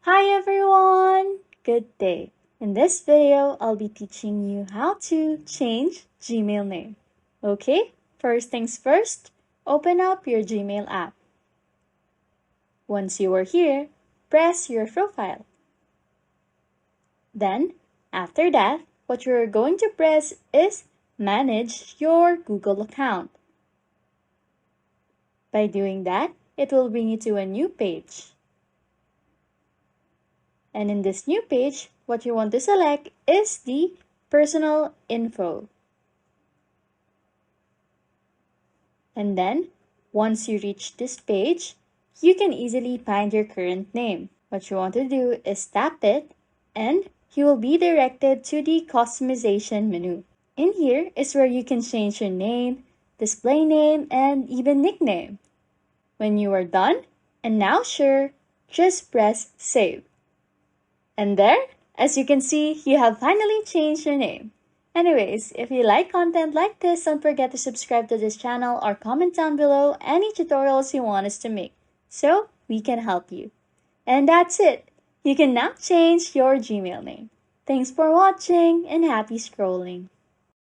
Hi everyone! Good day. In this video, I'll be teaching you how to change Gmail name. Okay, first things first, open up your Gmail app. Once you are here, press your profile. Then, after that, what you're going to press is Manage your Google account. By doing that, it will bring you to a new page. And in this new page, what you want to select is the personal info. And then, once you reach this page, you can easily find your current name. What you want to do is tap it, and you will be directed to the customization menu. In here is where you can change your name, display name, and even nickname. When you are done, and now sure, just press save. And there, as you can see, you have finally changed your name. Anyways, if you like content like this, don't forget to subscribe to this channel or comment down below any tutorials you want us to make, so we can help you. And that's it. You can now change your Gmail name. Thanks for watching and happy scrolling.